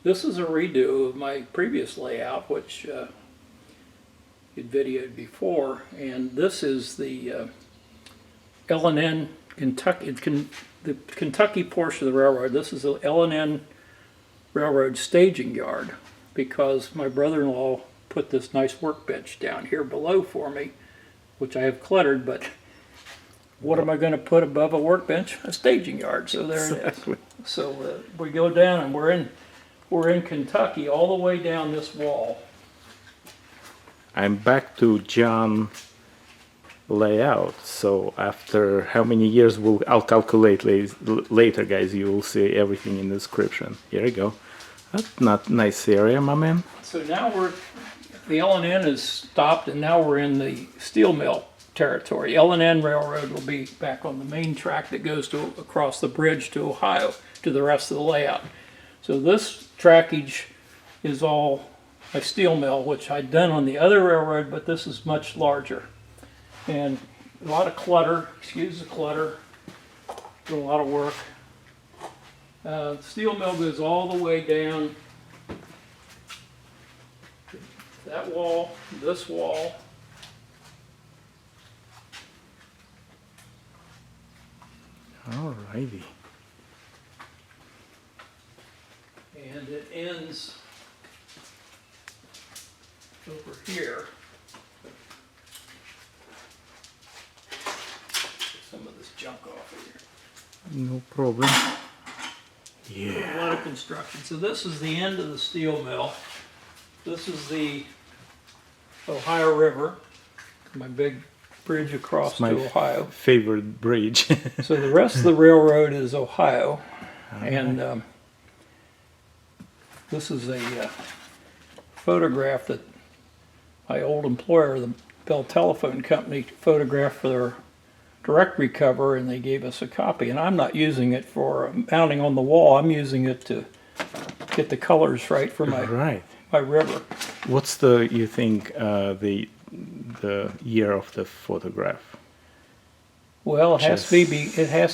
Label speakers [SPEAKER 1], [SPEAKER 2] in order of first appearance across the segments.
[SPEAKER 1] This is a redo of my previous layout, which you'd videoed before, and this is the L&N Kentucky, the Kentucky portion of the railroad. This is the L&N Railroad staging yard, because my brother-in-law put this nice workbench down here below for me, which I have cluttered, but what am I going to put above a workbench? A staging yard. So there
[SPEAKER 2] Exactly.
[SPEAKER 1] it is. So we go down, and we're in Kentucky all the way down this wall.
[SPEAKER 2] I'm back to John layout. So after how many years I'll calculate later, guys. You will see everything in the description. Here you go. That's not nice area, my man.
[SPEAKER 1] So now the L&N is stopped, and now we're in the steel mill territory. L&N Railroad will be back on the main track that goes across the bridge to Ohio, to the rest of the layout. So this trackage is all a steel mill, which I'd done on the other railroad, but this is much larger. And a lot of clutter, excuse the clutter, did a lot of work. The steel mill goes all the way down that wall, this wall.
[SPEAKER 2] Alrighty.
[SPEAKER 1] And it ends over here. Get some of this junk off of here.
[SPEAKER 2] No problem.
[SPEAKER 1] A
[SPEAKER 2] Yeah.
[SPEAKER 1] lot of construction. So this is the end of the steel mill. This is the Ohio River, my big bridge across
[SPEAKER 2] My
[SPEAKER 1] to Ohio.
[SPEAKER 2] favorite bridge.
[SPEAKER 1] So the rest of the railroad is Ohio, and this is a photograph that my old employer, the Bell Telephone Company, photographed for their directory cover, and they gave us a copy. And I'm not using it for mounting on the wall. I'm using it to get the colors right for my
[SPEAKER 2] Right.
[SPEAKER 1] my river.
[SPEAKER 2] What's you think the year of the photograph?
[SPEAKER 1] Well, it has to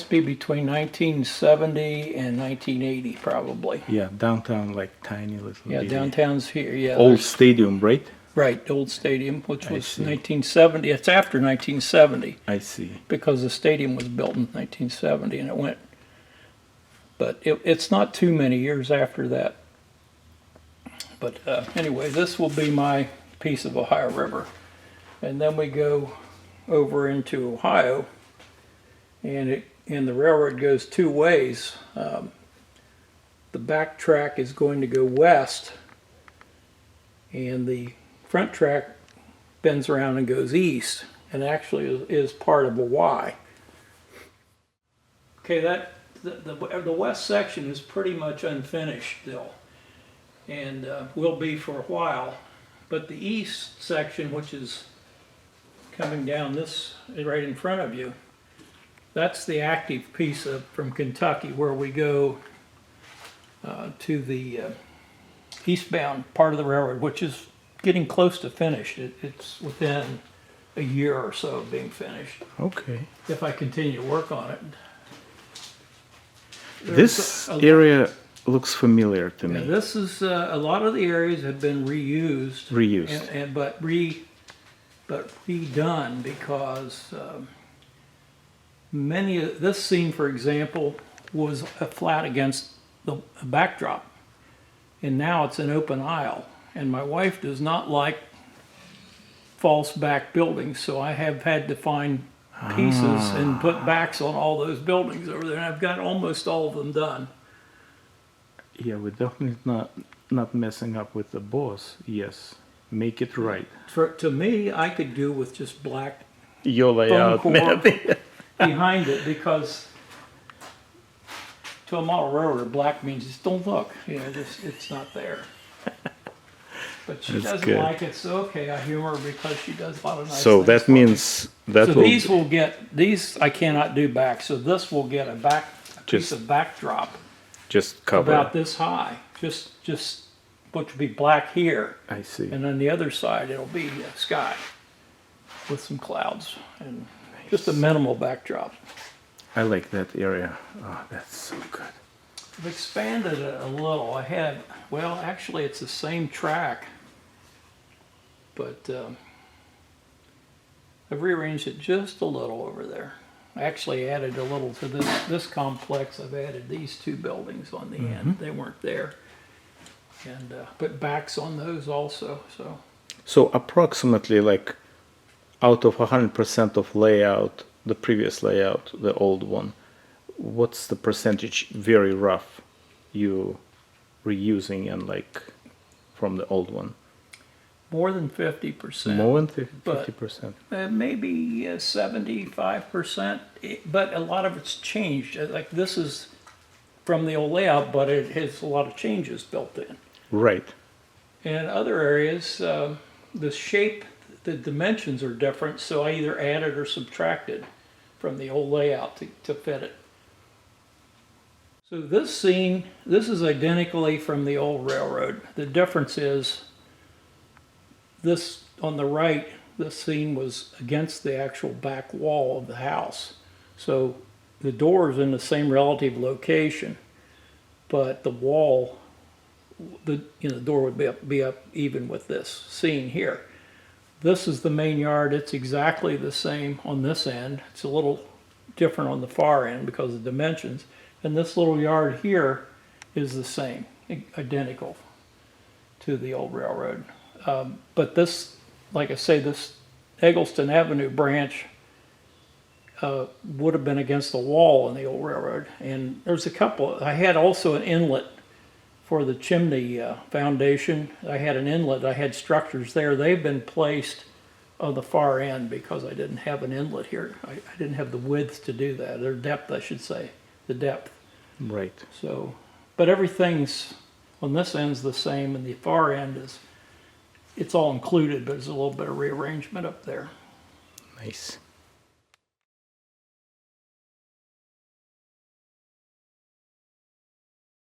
[SPEAKER 1] be between 1970 and 1980, probably.
[SPEAKER 2] Yeah, downtown, like tiny little.
[SPEAKER 1] Yeah,
[SPEAKER 2] bitty.
[SPEAKER 1] downtown's here. Yeah,
[SPEAKER 2] Old stadium, right?
[SPEAKER 1] right, the old stadium, which
[SPEAKER 2] I
[SPEAKER 1] was
[SPEAKER 2] see.
[SPEAKER 1] 1970. It's after 1970
[SPEAKER 2] I see.
[SPEAKER 1] because the stadium was built in 1970, and it went. But it's not too many years after that. But anyway, this will be my piece of Ohio River, and then we go over into Ohio, and the railroad goes two ways. The back track is going to go west, and the front track bends around and goes east, and actually is part of a Y. Okay, the west section is pretty much unfinished still, and will be for a while. But the east section, which is coming down this right in front of you, that's the active piece from Kentucky, where we go to the eastbound part of the railroad, which is getting close to finished. It's within a year or so of being finished,
[SPEAKER 2] Okay.
[SPEAKER 1] if I continue to work on it.
[SPEAKER 2] This area looks familiar to me.
[SPEAKER 1] This is a lot of the areas have been reused,
[SPEAKER 2] Reused.
[SPEAKER 1] but redone, because this scene, for example, was a flat against the backdrop, and now it's an open aisle. And my wife does not like false back buildings, so I have had to find pieces and put backs on all those buildings over there, and I've got almost all of them done.
[SPEAKER 2] Yeah, we're definitely not messing up with the boss. Yes, make it right.
[SPEAKER 1] To me, I could do with just black
[SPEAKER 2] Your layout,
[SPEAKER 1] core
[SPEAKER 2] man.
[SPEAKER 1] behind it, because to a model railroad, black means just don't look. You know, it's not there. But she
[SPEAKER 2] That's
[SPEAKER 1] doesn't
[SPEAKER 2] good.
[SPEAKER 1] like it, so okay, I humor her because she does a lot of nice
[SPEAKER 2] So
[SPEAKER 1] things
[SPEAKER 2] that
[SPEAKER 1] for me.
[SPEAKER 2] means that
[SPEAKER 1] So
[SPEAKER 2] will
[SPEAKER 1] these I cannot do back, so this will get a piece
[SPEAKER 2] Just
[SPEAKER 1] of backdrop
[SPEAKER 2] just cover.
[SPEAKER 1] about this high, just which would be black here,
[SPEAKER 2] I see.
[SPEAKER 1] and on the other side it'll be sky with some clouds and just a minimal backdrop.
[SPEAKER 2] I like that area. Oh, that's so good.
[SPEAKER 1] I've expanded it a little. Well, actually it's the same track, but I've rearranged it just a little over there. I actually added a little to this complex. I've added these two buildings on the end. They weren't there. And put backs on those also, so.
[SPEAKER 2] So approximately like out of 100% of layout, the previous layout, the old one, what's the percentage very rough you reusing and like from the old one?
[SPEAKER 1] More than 50%.
[SPEAKER 2] More than 50%.
[SPEAKER 1] Maybe 75%, but a lot of it's changed. Like this is from the old layout, but it has a lot of changes built in.
[SPEAKER 2] Right.
[SPEAKER 1] In other areas, the shape, the dimensions are different, so I either added or subtracted from the old layout to fit it. So this scene, this is identically from the old railroad. The difference is this on the right, this scene was against the actual back wall of the house. So the door is in the same relative location, but the wall, the door would be up even with this scene here. This is the main yard. It's exactly the same on this end. It's a little different on the far end because of the dimensions. And this little yard here is the same, identical to the old railroad. But this, like I say, this Eggleston Avenue branch would have been against the wall in the old railroad. And there's a couple. I had also an inlet for the chimney foundation. I had an inlet. I had structures there. They've been placed on the far end because I didn't have an inlet here. I didn't have the width to do that, or depth, I should say, the depth.
[SPEAKER 2] Right.
[SPEAKER 1] So, but everything's on this end's the same, and the far end is, it's all included, but there's a little bit of rearrangement up there.
[SPEAKER 2] Nice.